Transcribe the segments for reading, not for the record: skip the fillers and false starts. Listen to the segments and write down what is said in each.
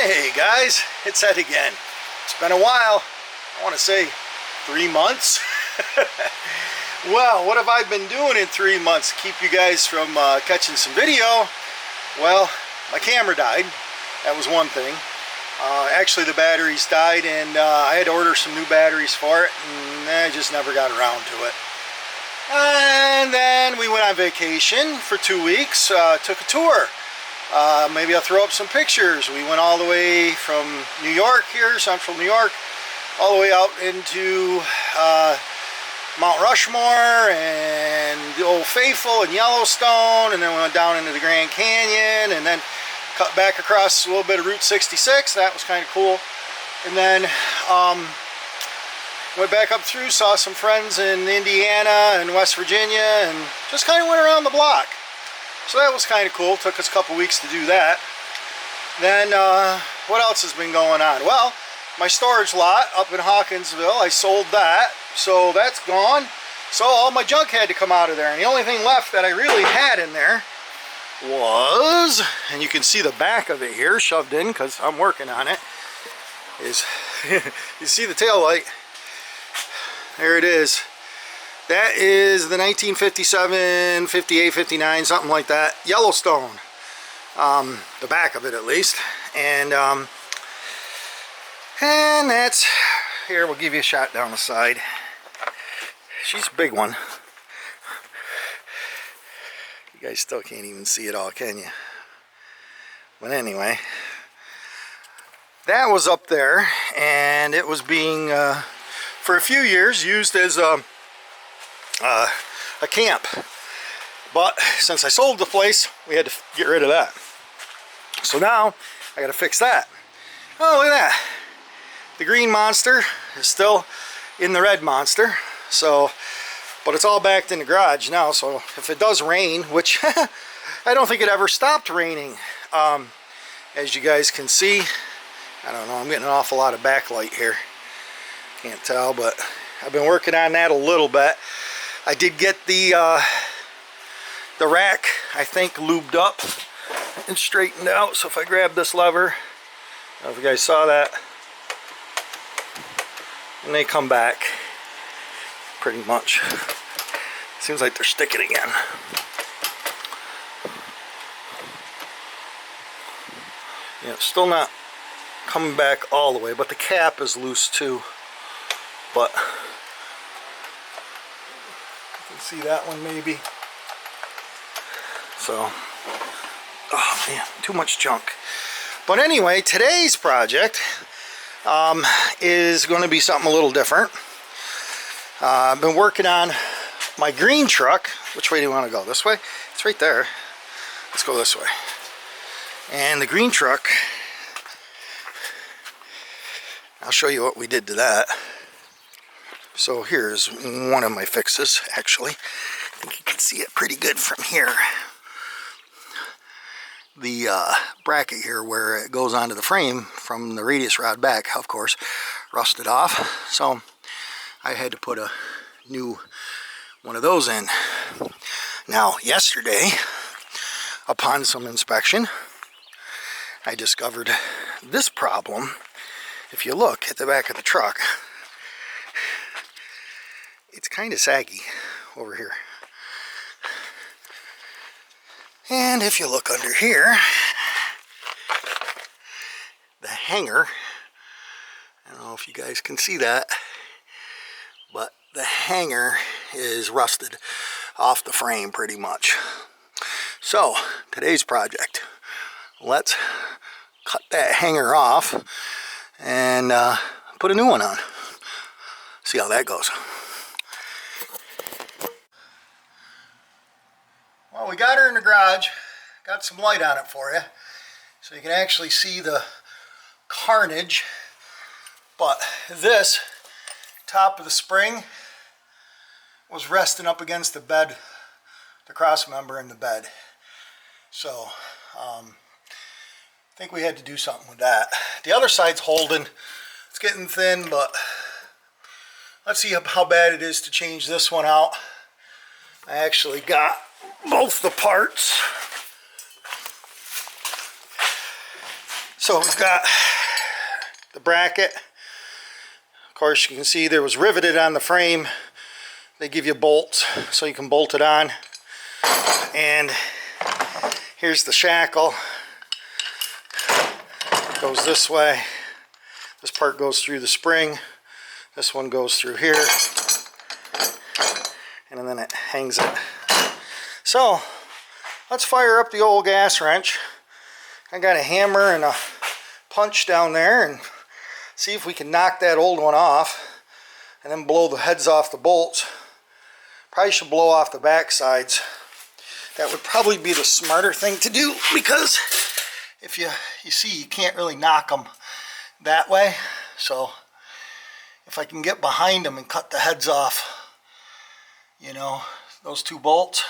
Hey guys, it's Ed again. It's been a while. I want to say 3 months. Well, what have I been doing in 3 months to keep you guys from catching some video? Well, my camera died. That was one thing. Actually, the batteries died, and I had to order some new batteries for it, and I just never got around to it. And then we went on vacation for 2 weeks, took a tour. Maybe I'll throw up some pictures. We went all the way from New York here, central New York, all the way out into Mount Rushmore and the Old Faithful and Yellowstone, and then we went down into the Grand Canyon, and then cut back across a little bit of Route 66. That was kind of cool. And then went back up through, saw some friends in Indiana and West Virginia, and just kind of went around the block. So that was kind of cool. Took us a couple weeks to do that. Then what else has been going on? Well, my storage lot up in Hawkinsville, I sold that, so that's gone. So all my junk had to come out of there, and the only thing left that I really had in there was, and you can see the back of it here shoved in because I'm working on it, is you see the tail light. There it is. That is the 1957, 58, 59, something like that, Yellowstone. The back of it, at least. And that's, here, we'll give you a shot down the side. She's a big one. You guys still can't even see it all, can you? But anyway, that was up there, and it was being, for a few years, used as a camp. But since I sold the place, we had to get rid of that. So now I got to fix that. Oh, look at that. The green monster is still in the red monster. So, but it's all backed in the garage now. So if it does rain, which I don't think it ever stopped raining, as you guys can see, I don't know, I'm getting an awful lot of backlight here. Can't tell, but I've been working on that a little bit. I did get the rack, I think, lubed up and straightened out. So if I grab this lever, I don't know if you guys saw that, and they come back pretty much. Seems like they're sticking again. Yeah, it's still not coming back all the way, but the cap is loose too. But see that one maybe. So, oh man, too much junk. But anyway, today's project is going to be something a little different. I've been working on my green truck. Which way do you want to go? This way? It's right there. Let's go this way. And the green truck, I'll show you what we did to that. So here's one of my fixes, actually. I think you can see it pretty good from here. The bracket here where it goes onto the frame from the radius rod back, of course, rusted off. So I had to put a new one of those in. Now, yesterday, upon some inspection, I discovered this problem. If you look at the back of the truck, it's kind of saggy over here. And if you look under here, the hanger, I don't know if you guys can see that, but the hanger is rusted off the frame pretty much. So, today's project, let's cut that hanger off and put a new one on. See how that goes. Well, we got her in the garage, got some light on it for you, so you can actually see the carnage. But this top of the spring was resting up against the bed, the cross member in the bed. So I think we had to do something with that. The other side's holding. It's getting thin, but let's see how bad it is to change this one out. I actually got both the parts. So we've got the bracket. Of course, you can see there was riveted on the frame. They give you bolts so you can bolt it on. And here's the shackle. It goes this way. This part goes through the spring. This one goes through here. And then it hangs it. So let's fire up the old gas wrench. I got a hammer and a punch down there and see if we can knock that old one off and then blow the heads off the bolts. Probably should blow off the back sides. That would probably be the smarter thing to do, because if you see, you can't really knock them that way. So if I can get behind them and cut the heads off, you know, those two bolts,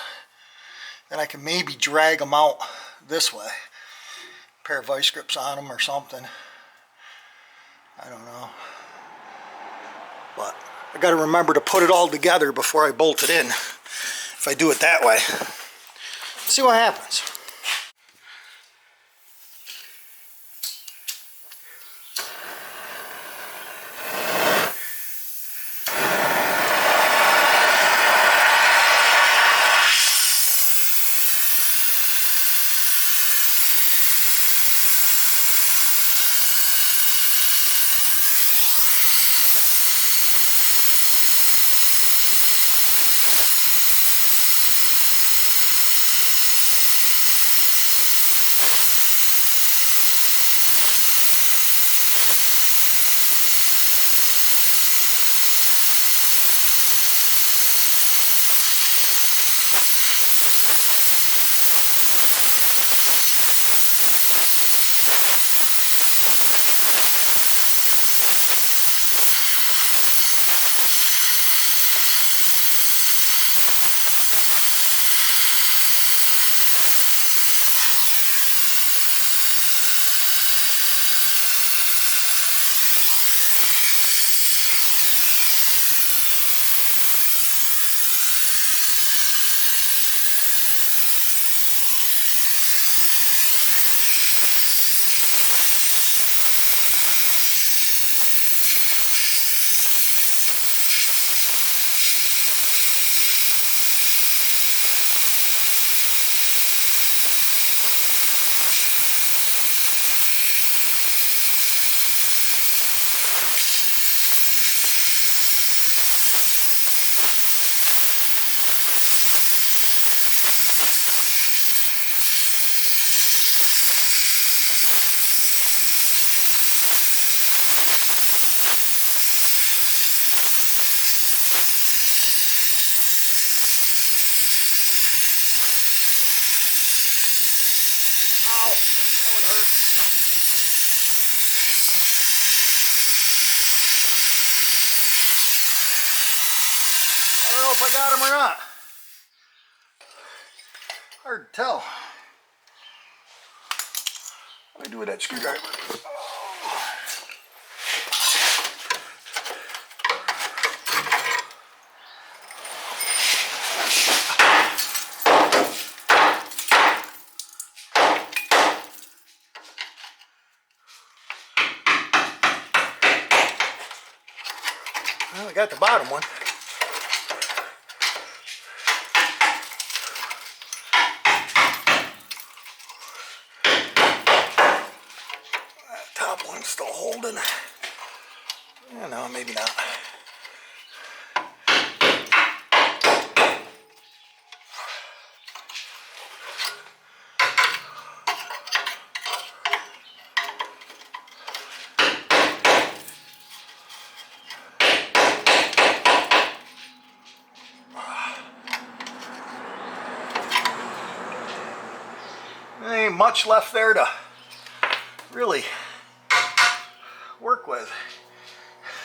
then I can maybe drag them out this way. A pair of vice grips on them or something. I don't know. But I got to remember to put it all together before I bolt it in. If I do it that way. Let's see what happens. Ow, that one hurt. I don't know if I got him or not. Hard to tell. What do I do with that screwdriver? Well, I got the bottom one. That top one's still holding. Yeah, no, maybe not. There ain't much left there to really work with.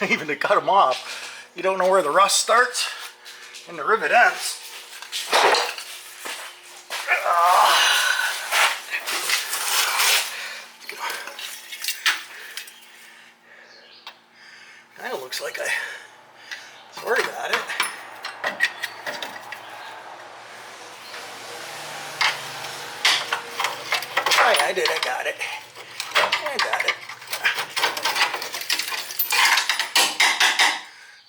Even to cut them off. You don't know where the rust starts and the rivet ends. Kind of looks like I sort of got it. Oh yeah, I did, I got it. I got it.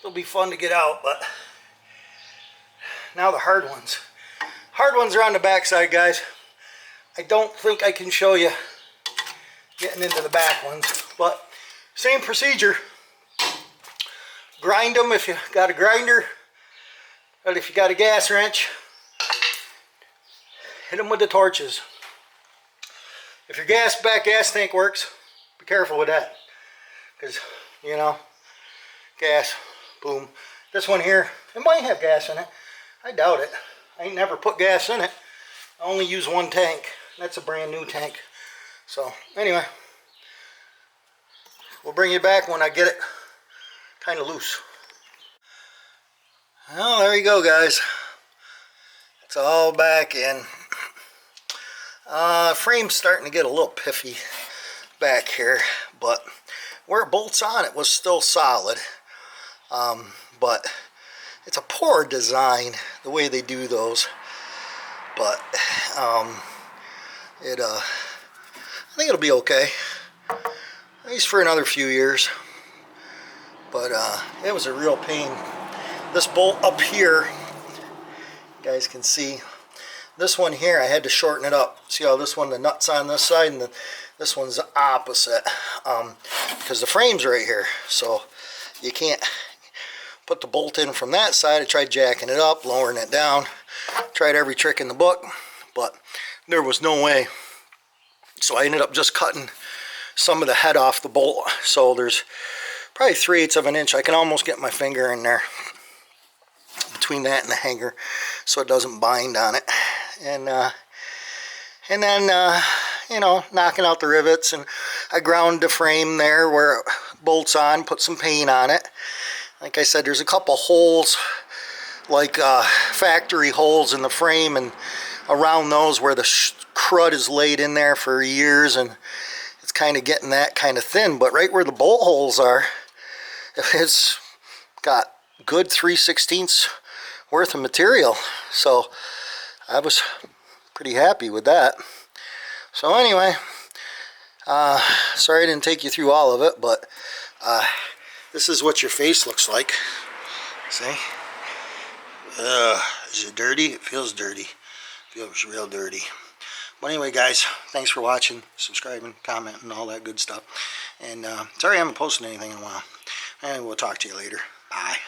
It'll be fun to get out, but now the hard ones. Hard ones are on the back side, guys. I don't think I can show you getting into the back ones, but same procedure. Grind them if you got a grinder, but if you got a gas wrench, hit them with the torches. If your gas tank works, be careful with that, because you know, gas, boom. This one here, it might have gas in it. I doubt it. I ain't never put gas in it. I only use one tank. That's a brand new tank. So anyway, we'll bring you back when I get it kind of loose. Well, there you go, guys. It's all back in. Frame's starting to get a little piffy back here, but where it bolts on, it was still solid. But it's a poor design the way they do those. But I think it'll be okay, at least for another few years. But it was a real pain. This bolt up here, you guys can see, this one here I had to shorten it up. See how this one, the nut's on this side, and this one's the opposite, because the frame's right here, so you can't put the bolt in from that side. I tried jacking it up, lowering it down, tried every trick in the book, but there was no way. So I ended up just cutting some of the head off the bolt. So there's probably 3/8 of an inch. I can almost get my finger in there between that and the hanger, so it doesn't bind on it. And then you know, knocking out the rivets, and I ground the frame there where it bolts on, put some paint on it. Like I said, there's a couple holes, like factory holes in the frame, and around those where the crud is laid in there for years, and it's kind of getting that kind of thin. But right where the bolt holes are, it's got good 3/16 worth of material. So I was pretty happy with that. So anyway, sorry I didn't take you through all of it, but this is what your face looks like. See? Is it dirty? It feels dirty. It feels real dirty. But anyway, guys, thanks for watching, subscribing, commenting, all that good stuff. And sorry I haven't posted anything in a while. And we'll talk to you later. Bye.